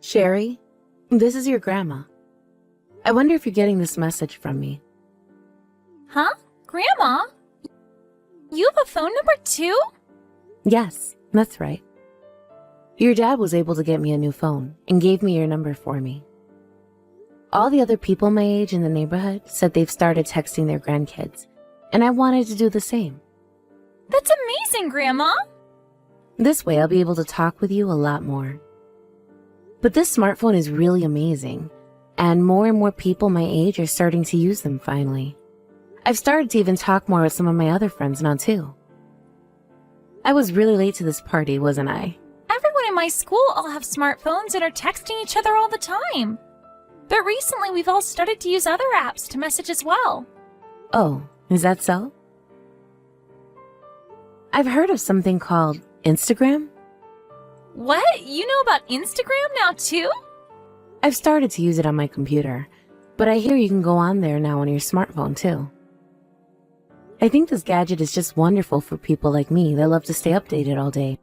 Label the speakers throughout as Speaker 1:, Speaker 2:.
Speaker 1: Sherry, this is your grandma. I wonder if you're getting this message from me.
Speaker 2: Huh? Grandma? You have a phone number too?
Speaker 1: Yes, that's right. Your dad was able to get me a new phone and gave me your number for me. All the other people my age in the neighborhood said they've started texting their grandkids, and I wanted to do the same.
Speaker 2: That's amazing, Grandma!
Speaker 1: This way I'll be able to talk with you a lot more. But this smartphone is really amazing, and more people my age are starting to use them finally. I've started to even talk more with some of my other friends now too. I was really late to this party, wasn't I?
Speaker 2: Everyone in my school all have smartphones and are texting each other all the time. But recently we've all started to use other apps to message as well.
Speaker 1: Oh, is that so? I've heard of something called Instagram.
Speaker 2: What? You know about Instagram now too?
Speaker 1: I've started to use it on my computer, but I hear you can go on there now on your smartphone too. I think this gadget is just wonderful for people like me that love to stay updated all day.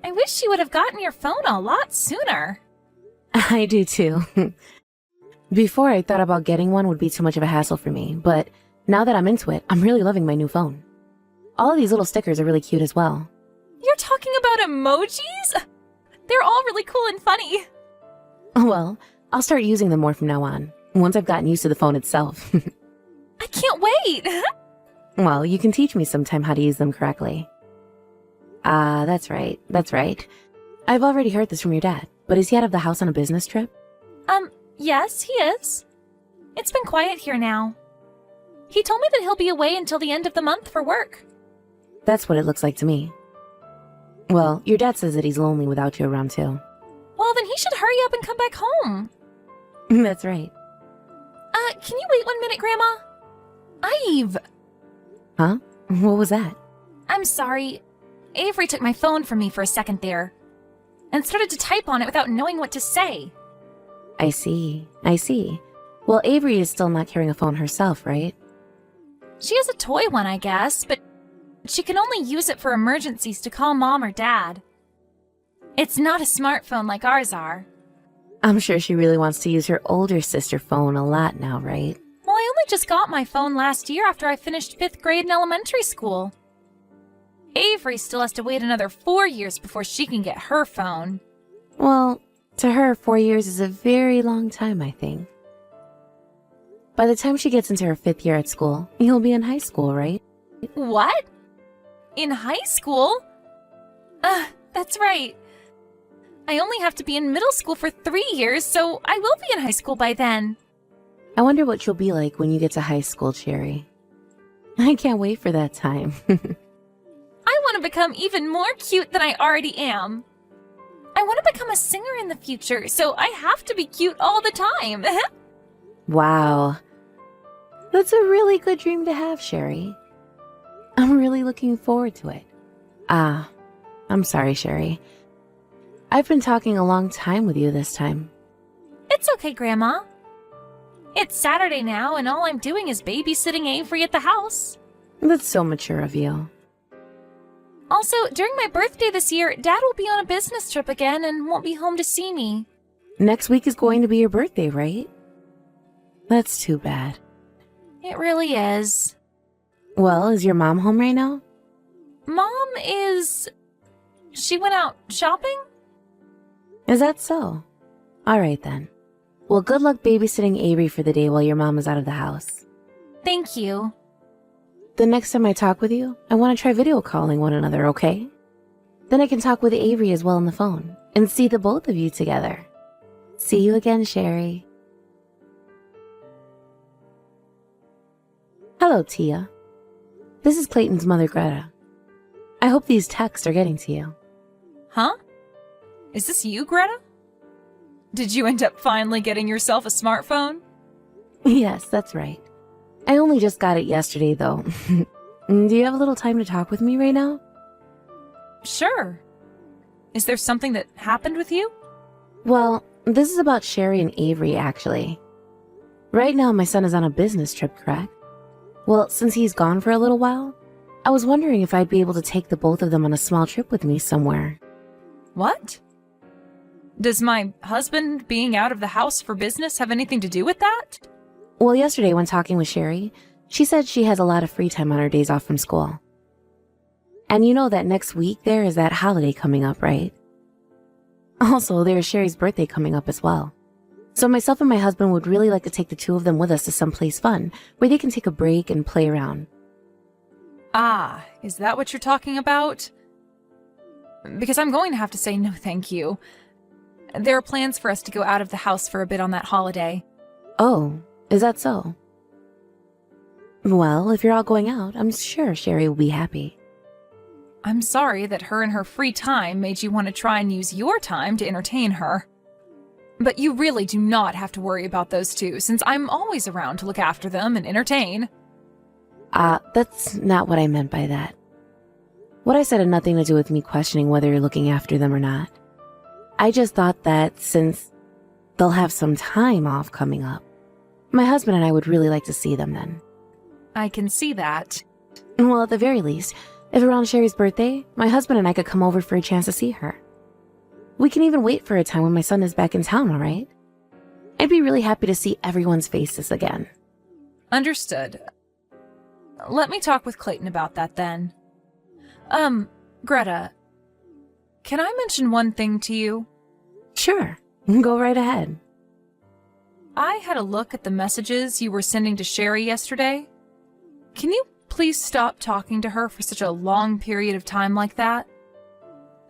Speaker 2: I wish you would have gotten your phone a lot sooner.
Speaker 1: I do too. Before, I thought about getting one would be too much of a hassle for me, but now that I'm into it, I'm really loving my new phone. All of these little stickers are really cute as well.
Speaker 2: You're talking about emojis? They're all really cool and funny.
Speaker 1: Well, I'll start using them more from now on, once I've gotten used to the phone itself.
Speaker 2: I can't wait!
Speaker 1: Well, you can teach me sometime how to use them correctly. That's right. I've already heard this from your dad, but is he out of the house on a business trip?
Speaker 2: Yes, he is. It's been quiet here now. He told me that he'll be away until the end of the month for work.
Speaker 1: That's what it looks like to me. Well, your dad says that he's lonely without you around too.
Speaker 2: Well, then he should hurry up and come back home.
Speaker 1: That's right.
Speaker 2: Can you wait 1 minute, Grandma? Ive!
Speaker 1: Huh? What was that?
Speaker 2: I'm sorry. Avery took my phone from me for a second there and started to type on it without knowing what to say.
Speaker 1: I see. Well, Avery is still not carrying a phone herself, right?
Speaker 2: She has a toy one, I guess, but she can only use it for emergencies to call Mom or Dad. It's not a smartphone like ours are.
Speaker 1: I'm sure she really wants to use her older sister phone a lot now, right?
Speaker 2: Well, I only just got my phone last year after I finished 5th grade in elementary school. Avery still has to wait another 4 years before she can get her phone.
Speaker 1: Well, to her, 4 years is a very long time, I think. By the time she gets into her 5th year at school, you'll be in high school, right?
Speaker 2: What? In high school? That's right. I only have to be in middle school for 3 years, so I will be in high school by then.
Speaker 1: I wonder what you'll be like when you get to high school, Cherry. I can't wait for that time.
Speaker 2: I want to become even more cute than I already am. I want to become a singer in the future, so I have to be cute all the time.
Speaker 1: Wow. That's a really good dream to have, Sherry. I'm really looking forward to it. I'm sorry, Sherry. I've been talking a long time with you this time.
Speaker 2: It's okay, Grandma. It's Saturday now, and all I'm doing is babysitting Avery at the house.
Speaker 1: That's so mature of you.
Speaker 2: Also, during my birthday this year, Dad will be on a business trip again and won't be home to see me.
Speaker 1: Next week is going to be your birthday, right? That's too bad.
Speaker 2: It really is.
Speaker 1: Well, is your mom home right now?
Speaker 2: Mom is... She went out shopping?
Speaker 1: Is that so? All right then. Well, good luck babysitting Avery for the day while your mom is out of the house.
Speaker 2: Thank you.
Speaker 1: The next time I talk with you, I want to try video calling one another, okay? Then I can talk with Avery as well on the phone and see the both of you together. See you again, Sherry. Hello, Tia. This is Clayton's mother, Greta. I hope these texts are getting to you.
Speaker 2: Huh? Is this you, Greta? Did you end up finally getting yourself a smartphone?
Speaker 1: Yes, that's right. I only just got it yesterday, though. Do you have a little time to talk with me right now?
Speaker 2: Sure. Is there something that happened with you?
Speaker 1: Well, this is about Sherry and Avery, actually. Right now, my son is on a business trip, correct? Well, since he's gone for a little while, I was wondering if I'd be able to take the both of them on a small trip with me somewhere.
Speaker 2: What? Does my husband being out of the house for business have anything to do with that?
Speaker 1: Well, yesterday when talking with Sherry, she said she has a lot of free time on her days off from school. And you know that next week there is that holiday coming up, right? Also, there is Sherry's birthday coming up as well. So myself and my husband would really like to take the two of them with us to someplace fun, where they can take a break and play around.
Speaker 2: Ah, is that what you're talking about? Because I'm going to have to say no thank you. There are plans for us to go out of the house for a bit on that holiday.
Speaker 1: Oh, is that so? Well, if you're all going out, I'm sure Sherry will be happy.
Speaker 2: I'm sorry that her and her free time made you want to try and use your time to entertain her. But you really do not have to worry about those two, since I'm always around to look after them and entertain.
Speaker 1: That's not what I meant by that. What I said had nothing to do with me questioning whether you're looking after them or not. I just thought that since they'll have some time off coming up, my husband and I would really like to see them then.
Speaker 2: I can see that.
Speaker 1: Well, at the very least, if around Sherry's birthday, my husband and I could come over for a chance to see her. We can even wait for a time when my son is back in town, all right? I'd be really happy to see everyone's faces again.
Speaker 2: Understood. Let me talk with Clayton about that then. Greta, can I mention one thing to you?
Speaker 1: Sure, go right ahead.
Speaker 2: I had a look at the messages you were sending to Sherry yesterday. Can you please stop talking to her for such a long period of time like that?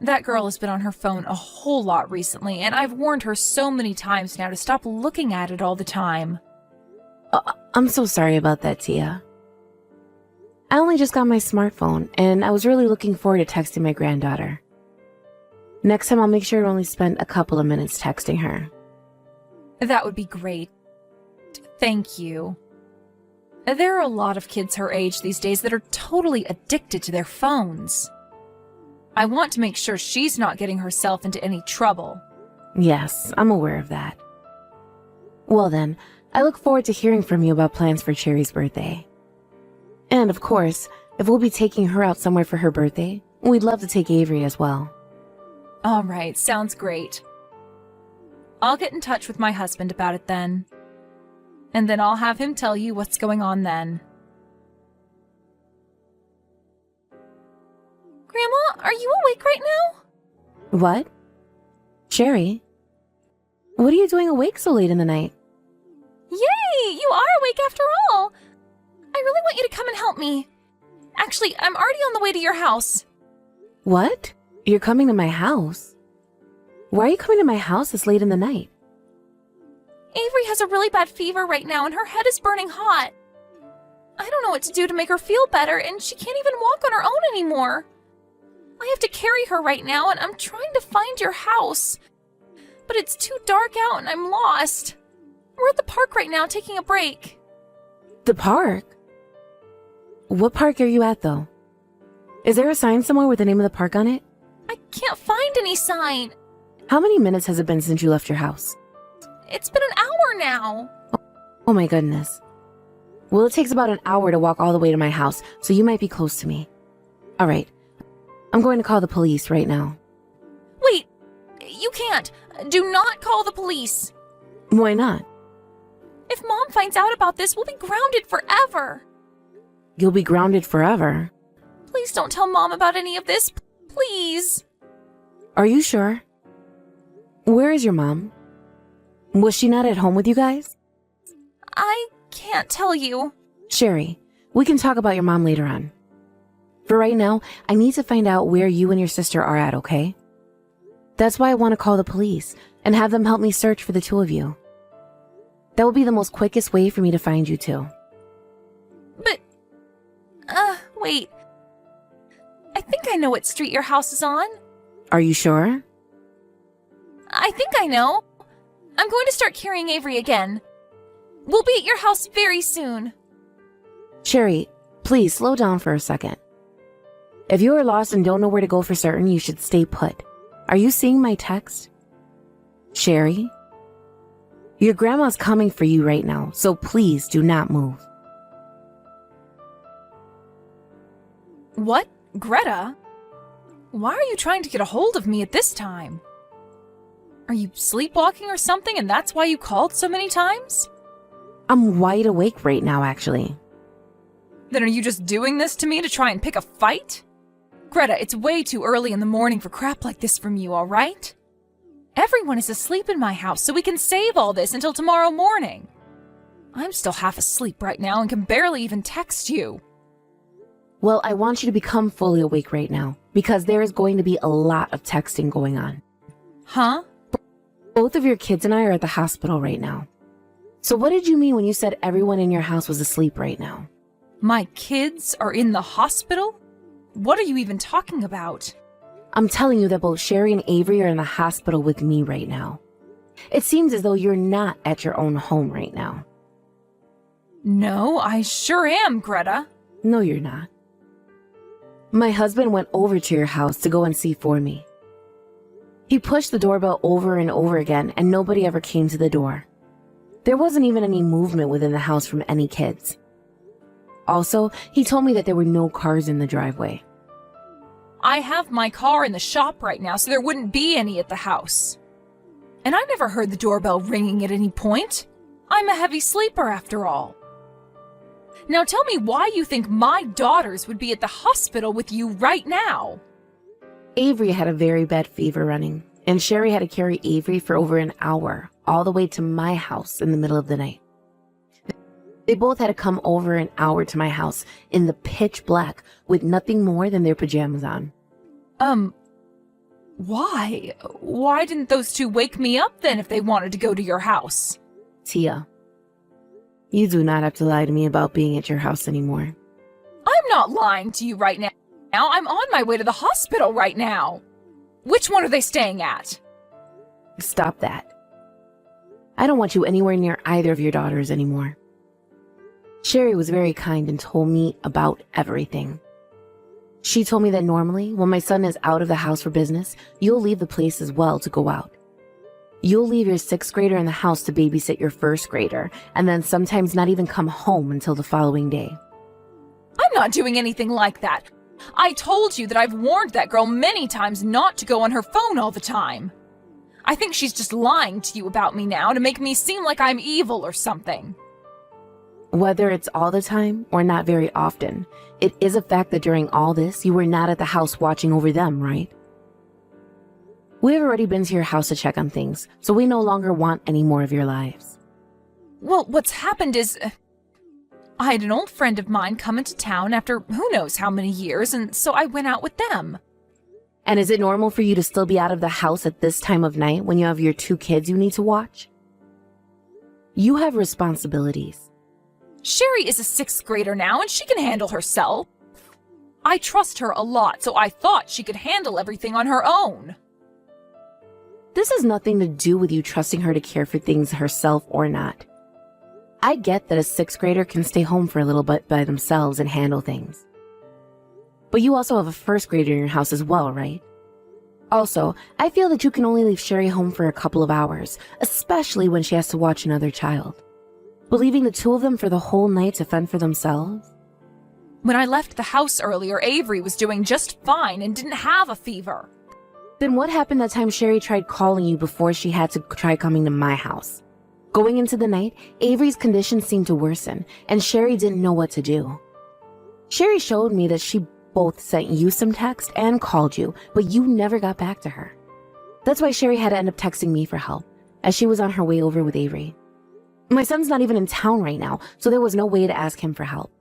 Speaker 2: That girl has been on her phone a whole lot recently, and I've warned her so many times now to stop looking at it all the time.
Speaker 1: I'm so sorry about that, Tia. I only just got my smartphone, and I was really looking forward to texting my granddaughter. Next time I'll make sure to only spend a couple of minutes texting her.
Speaker 2: That would be great. Thank you. There are a lot of kids her age these days that are totally addicted to their phones. I want to make sure she's not getting herself into any trouble.
Speaker 1: Yes, I'm aware of that. Well then, I look forward to hearing from you about plans for Cherry's birthday. And of course, if we'll be taking her out somewhere for her birthday, we'd love to take Avery as well.
Speaker 2: All right, sounds great. I'll get in touch with my husband about it then. And then I'll have him tell you what's going on then. Grandma, are you awake right now?
Speaker 1: What? Sherry? What are you doing awake so late in the night?
Speaker 2: Yay! You are awake after all! I really want you to come and help me. Actually, I'm already on the way to your house.
Speaker 1: What? You're coming to my house? Why are you coming to my house this late in the night?
Speaker 2: Avery has a really bad fever right now and her head is burning hot. I don't know what to do to make her feel better, and she can't even walk on her own anymore. I have to carry her right now, and I'm trying to find your house. But it's too dark out and I'm lost. We're at the park right now taking a break.
Speaker 1: The park? What park are you at, though? Is there a sign somewhere with the name of the park on it?
Speaker 2: I can't find any sign.
Speaker 1: How many minutes has it been since you left your house?
Speaker 2: It's been an hour now.
Speaker 1: Oh my goodness. Well, it takes about an hour to walk all the way to my house, so you might be close to me. All right. I'm going to call the police right now.
Speaker 2: Wait, you can't. Do not call the police.
Speaker 1: Why not?
Speaker 2: If Mom finds out about this, we'll be grounded forever.
Speaker 1: You'll be grounded forever.
Speaker 2: Please don't tell Mom about any of this. Please.
Speaker 1: Are you sure? Where is your mom? Was she not at home with you guys?
Speaker 2: I can't tell you.
Speaker 1: Sherry, we can talk about your mom later on. For right now, I need to find out where you and your sister are at, okay? That's why I want to call the police and have them help me search for the two of you. That will be the most quickest way for me to find you two.
Speaker 2: But, wait. I think I know what street your house is on.
Speaker 1: Are you sure?
Speaker 2: I think I know. I'm going to start carrying Avery again. We'll be at your house very soon.
Speaker 1: Sherry, please slow down for a second. If you are lost and don't know where to go for certain, you should stay put. Are you seeing my text? Sherry? Your grandma's coming for you right now, so please do not move.
Speaker 2: What? Greta? Why are you trying to get a hold of me at this time? Are you sleepwalking or something and that's why you called so many times?
Speaker 1: I'm wide awake right now, actually.
Speaker 2: Then are you just doing this to me to try and pick a fight? Greta, it's way too early in the morning for crap like this from you, all right? Everyone is asleep in my house, so we can save all this until tomorrow morning. I'm still half asleep right now and can barely even text you.
Speaker 1: Well, I want you to become fully awake right now, because there is going to be a lot of texting going on.
Speaker 2: Huh?
Speaker 1: Both of your kids and I are at the hospital right now. So what did you mean when you said everyone in your house was asleep right now?
Speaker 2: My kids are in the hospital? What are you even talking about?
Speaker 1: I'm telling you that both Sherry and Avery are in the hospital with me right now. It seems as though you're not at your own home right now.
Speaker 2: No, I sure am, Greta.
Speaker 1: No, you're not. My husband went over to your house to go and see for me. He pushed the doorbell over and over again, and nobody ever came to the door. There wasn't even any movement within the house from any kids. Also, he told me that there were no cars in the driveway.
Speaker 2: I have my car in the shop right now, so there wouldn't be any at the house. And I never heard the doorbell ringing at any point. I'm a heavy sleeper after all. Now tell me why you think my daughters would be at the hospital with you right now.
Speaker 1: Avery had a very bad fever running, and Sherry had to carry Avery for over an hour, all the way to my house in the middle of the night. They both had to come over an hour to my house in the pitch black with nothing more than their pajamas on.
Speaker 2: Why? Why didn't those two wake me up then if they wanted to go to your house?
Speaker 1: Tia, you do not have to lie to me about being at your house anymore.
Speaker 2: I'm not lying to you right now. I'm on my way to the hospital right now. Which one are they staying at?
Speaker 1: Stop that. I don't want you anywhere near either of your daughters anymore. Sherry was very kind and told me about everything. She told me that normally, when my son is out of the house for business, you'll leave the place as well to go out. You'll leave your 6th grader in the house to babysit your 1st grader, and then sometimes not even come home until the following day.
Speaker 2: I'm not doing anything like that. I told you that I've warned that girl many times not to go on her phone all the time. I think she's just lying to you about me now to make me seem like I'm evil or something.
Speaker 1: Whether it's all the time or not very often, it is a fact that during all this, you were not at the house watching over them, right? We've already been to your house to check on things, so we no longer want any more of your lives.
Speaker 2: Well, what's happened is... I had an old friend of mine come into town after who knows how many years, and so I went out with them.
Speaker 1: And is it normal for you to still be out of the house at this time of night when you have your 2 kids you need to watch? You have responsibilities.
Speaker 2: Sherry is a 6th grader now, and she can handle herself. I trust her a lot, so I thought she could handle everything on her own.
Speaker 1: This has nothing to do with you trusting her to care for things herself or not. I get that a 6th grader can stay home for a little bit by themselves and handle things. But you also have a 1st grader in your house as well, right? Also, I feel that you can only leave Sherry home for a couple of hours, especially when she has to watch another child. But leaving the 2 of them for the whole night to fend for themselves?
Speaker 2: When I left the house earlier, Avery was doing just fine and didn't have a fever.
Speaker 1: Then what happened that time Sherry tried calling you before she had to try coming to my house? Going into the night, Avery's condition seemed to worsen, and Sherry didn't know what to do. Sherry showed me that she both sent you some text and called you, but you never got back to her. That's why Sherry had to end up texting me for help, as she was on her way over with Avery. My son's not even in town right now, so there was no way to ask him for help.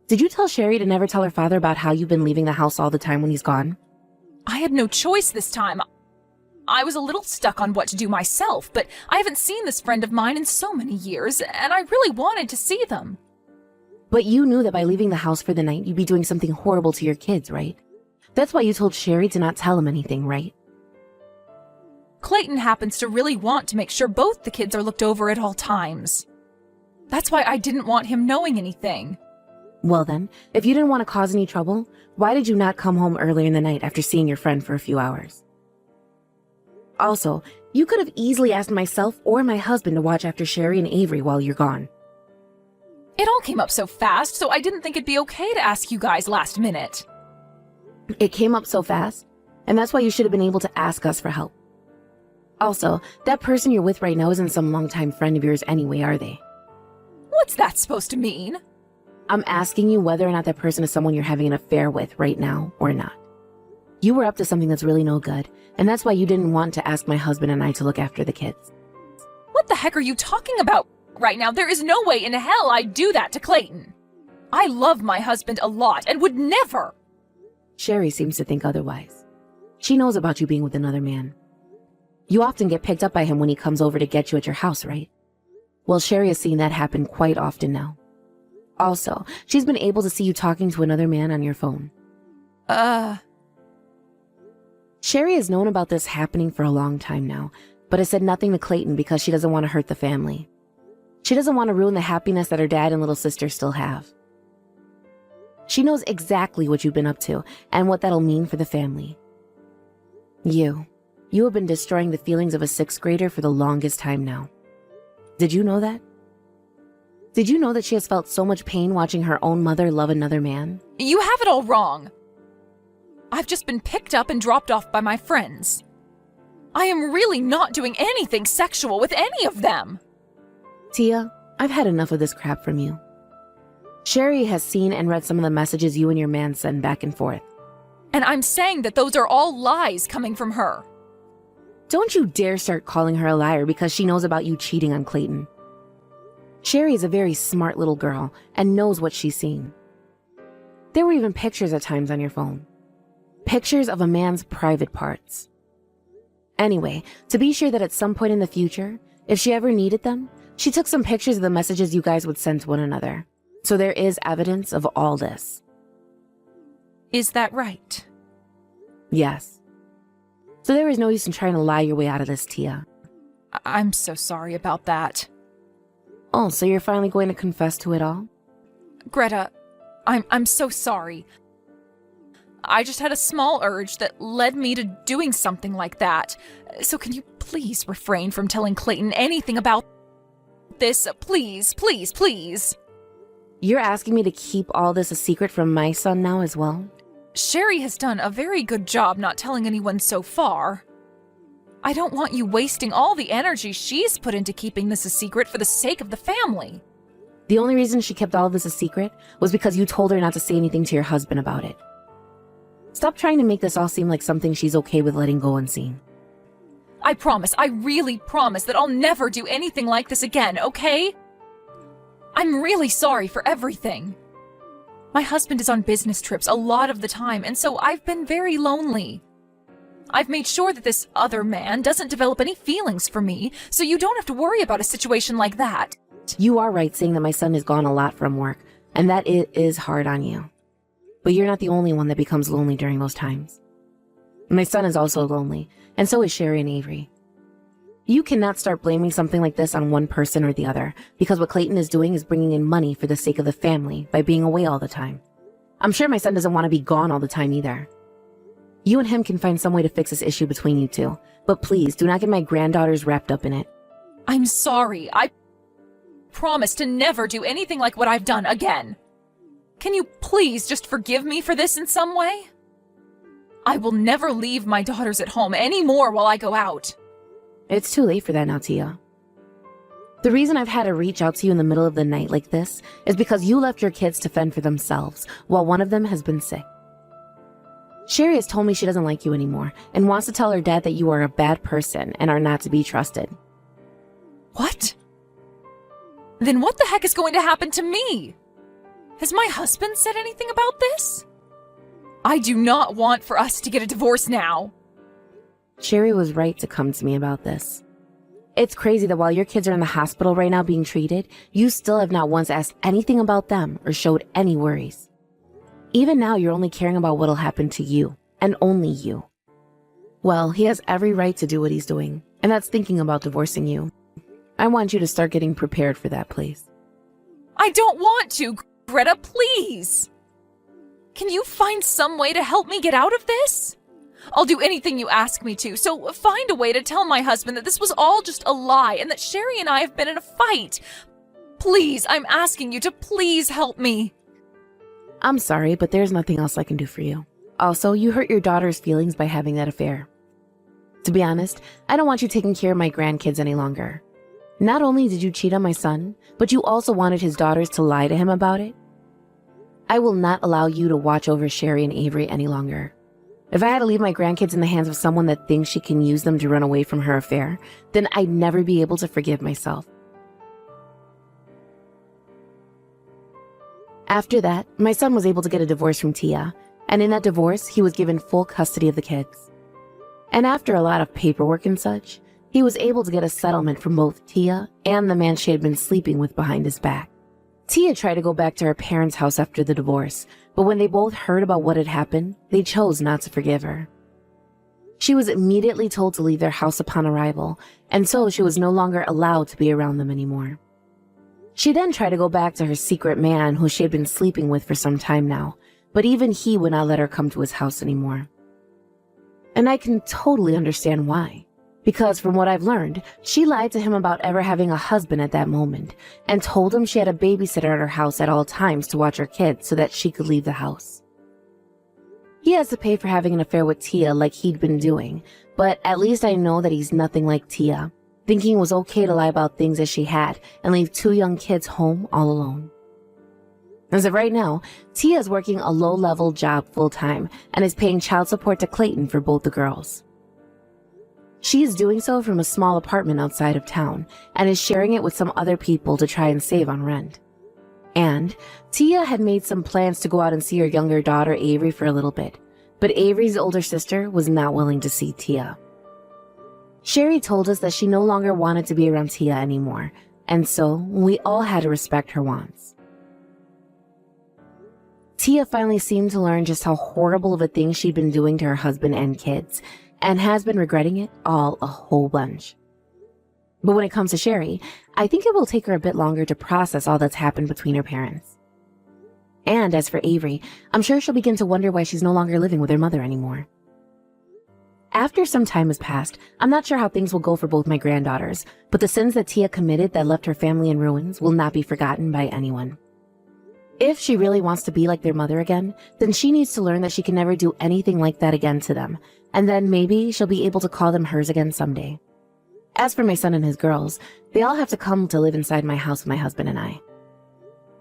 Speaker 1: Did you tell Sherry to never tell her father about how you've been leaving the house all the time when he's gone?
Speaker 2: I had no choice this time. I was a little stuck on what to do myself, but I haven't seen this friend of mine in so many years, and I really wanted to see them.
Speaker 1: But you knew that by leaving the house for the night, you'd be doing something horrible to your kids, right? That's why you told Sherry to not tell him anything, right?
Speaker 2: Clayton happens to really want to make sure both the kids are looked over at all times. That's why I didn't want him knowing anything.
Speaker 1: Well then, if you didn't want to cause any trouble, why did you not come home earlier in the night after seeing your friend for a few hours? Also, you could have easily asked myself or my husband to watch after Sherry and Avery while you're gone.
Speaker 2: It all came up so fast, so I didn't think it'd be okay to ask you guys last minute.
Speaker 1: It came up so fast, and that's why you should have been able to ask us for help. Also, that person you're with right now isn't some longtime friend of yours anyway, are they?
Speaker 2: What's that supposed to mean?
Speaker 1: I'm asking you whether or not that person is someone you're having an affair with right now or not. You were up to something that's really no good, and that's why you didn't want to ask my husband and I to look after the kids.
Speaker 2: What the heck are you talking about right now? There is no way in hell I'd do that to Clayton. I love my husband a lot and would never.
Speaker 1: Sherry seems to think otherwise. She knows about you being with another man. You often get picked up by him when he comes over to get you at your house, right? Well, Sherry has seen that happen quite often now. Also, she's been able to see you talking to another man on your phone. Sherry has known about this happening for a long time now, but has said nothing to Clayton because she doesn't want to hurt the family. She doesn't want to ruin the happiness that her dad and little sister still have. She knows exactly what you've been up to and what that'll mean for the family. You have been destroying the feelings of a 6th grader for the longest time now. Did you know that? Did you know that she has felt so much pain watching her own mother love another man?
Speaker 2: You have it all wrong. I've just been picked up and dropped off by my friends. I am really not doing anything sexual with any of them.
Speaker 1: Tia, I've had enough of this crap from you. Sherry has seen and read some of the messages you and your man send back and forth.
Speaker 2: And I'm saying that those are all lies coming from her.
Speaker 1: Don't you dare start calling her a liar because she knows about you cheating on Clayton. Sherry is a very smart little girl and knows what she's seen. There were even pictures at times on your phone. Pictures of a man's private parts. Anyway, to be sure that at some point in the future, if she ever needed them, she took some pictures of the messages you guys would send to one another. So there is evidence of all this.
Speaker 2: Is that right?
Speaker 1: Yes. So there is no use in trying to lie your way out of this, Tia.
Speaker 2: I'm so sorry about that.
Speaker 1: Oh, so you're finally going to confess to it all?
Speaker 2: Greta, I'm so sorry. I just had a small urge that led me to doing something like that. So can you please refrain from telling Clayton anything about this? Please, please, please.
Speaker 1: You're asking me to keep all this a secret from my son now as well?
Speaker 2: Sherry has done a very good job not telling anyone so far. I don't want you wasting all the energy she's put into keeping this a secret for the sake of the family.
Speaker 1: The only reason she kept all of this a secret was because you told her not to say anything to your husband about it. Stop trying to make this all seem like something she's okay with letting go unseen.
Speaker 2: I promise, I really promise that I'll never do anything like this again, okay? I'm really sorry for everything. My husband is on business trips a lot of the time, and so I've been very lonely. I've made sure that this other man doesn't develop any feelings for me, so you don't have to worry about a situation like that.
Speaker 1: You are right saying that my son is gone a lot from work, and that it is hard on you. But you're not the only one that becomes lonely during those times. My son is also lonely, and so is Sherry and Avery. You cannot start blaming something like this on one person or the other, because what Clayton is doing is bringing in money for the sake of the family by being away all the time. I'm sure my son doesn't want to be gone all the time either. You and him can find some way to fix this issue between you two, but please do not get my granddaughters wrapped up in it.
Speaker 2: I'm sorry. I promise to never do anything like what I've done again. Can you please just forgive me for this in some way? I will never leave my daughters at home anymore while I go out.
Speaker 1: It's too late for that now, Tia. The reason I've had to reach out to you in the middle of the night like this is because you left your kids to fend for themselves while one of them has been sick. Sherry has told me she doesn't like you anymore and wants to tell her dad that you are a bad person and are not to be trusted.
Speaker 2: What? Then what the heck is going to happen to me? Has my husband said anything about this? I do not want for us to get a divorce now.
Speaker 1: Sherry was right to come to me about this. It's crazy that while your kids are in the hospital right now being treated, you still have not once asked anything about them or showed any worries. Even now, you're only caring about what'll happen to you, and only you. Well, he has every right to do what he's doing, and that's thinking about divorcing you. I want you to start getting prepared for that, please.
Speaker 2: I don't want to, Greta, please. Can you find some way to help me get out of this? I'll do anything you ask me to, so find a way to tell my husband that this was all just a lie and that Sherry and I have been in a fight. Please, I'm asking you to please help me.
Speaker 1: I'm sorry, but there's nothing else I can do for you. Also, you hurt your daughter's feelings by having that affair. To be honest, I don't want you taking care of my grandkids any longer. Not only did you cheat on my son, but you also wanted his daughters to lie to him about it. I will not allow you to watch over Sherry and Avery any longer. If I had to leave my grandkids in the hands of someone that thinks she can use them to run away from her affair, then I'd never be able to forgive myself. After that, my son was able to get a divorce from Tia, and in that divorce, he was given full custody of the kids. And after a lot of paperwork and such, he was able to get a settlement from both Tia and the man she had been sleeping with behind his back. Tia tried to go back to her parents' house after the divorce, but when they both heard about what had happened, they chose not to forgive her. She was immediately told to leave their house upon arrival, and so she was no longer allowed to be around them anymore. She then tried to go back to her secret man who she had been sleeping with for some time now, but even he would not let her come to his house anymore. And I can totally understand why. Because from what I've learned, she lied to him about ever having a husband at that moment and told him she had a babysitter at her house at all times to watch her kids so that she could leave the house. He has to pay for having an affair with Tia like he'd been doing, but at least I know that he's nothing like Tia, thinking it was okay to lie about things as she had and leave 2 young kids home all alone. As of right now, Tia is working a low-level job full-time and is paying child support to Clayton for both the girls. She is doing so from a small apartment outside of town and is sharing it with some other people to try and save on rent. And Tia had made some plans to go out and see her younger daughter Avery for a little bit, but Avery's older sister was not willing to see Tia. Sherry told us that she no longer wanted to be around Tia anymore, and so we all had to respect her wants. Tia finally seemed to learn just how horrible of a thing she'd been doing to her husband and kids, and has been regretting it all a whole bunch. But when it comes to Sherry, I think it will take her a bit longer to process all that's happened between her parents. And as for Avery, I'm sure she'll begin to wonder why she's no longer living with her mother anymore. After some time has passed, I'm not sure how things will go for both my granddaughters, but the sins that Tia committed that left her family in ruins will not be forgotten by anyone. If she really wants to be like their mother again, then she needs to learn that she can never do anything like that again to them, and then maybe she'll be able to call them hers again someday. As for my son and his girls, they all have to come to live inside my house with my husband and I.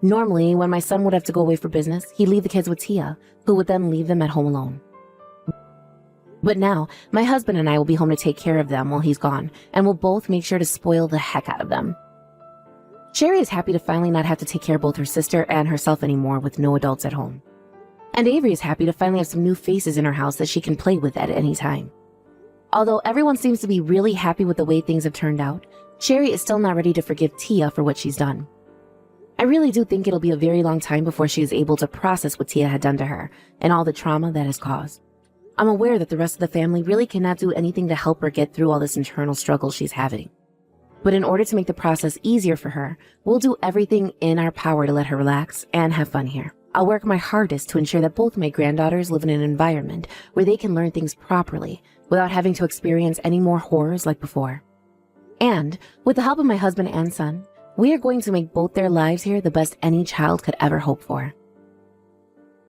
Speaker 1: Normally, when my son would have to go away for business, he'd leave the kids with Tia, who would then leave them at home alone. But now, my husband and I will be home to take care of them while he's gone, and we'll both make sure to spoil the heck out of them. Sherry is happy to finally not have to take care of both her sister and herself anymore with no adults at home. And Avery is happy to finally have some new faces in her house that she can play with at any time. Although everyone seems to be really happy with the way things have turned out, Sherry is still not ready to forgive Tia for what she's done. I really do think it'll be a very long time before she is able to process what Tia had done to her and all the trauma that has caused. I'm aware that the rest of the family really cannot do anything to help her get through all this internal struggle she's having. But in order to make the process easier for her, we'll do everything in our power to let her relax and have fun here. I'll work my hardest to ensure that both my granddaughters live in an environment where they can learn things properly without having to experience any more horrors like before. And with the help of my husband and son, we are going to make both their lives here the best any child could ever hope for.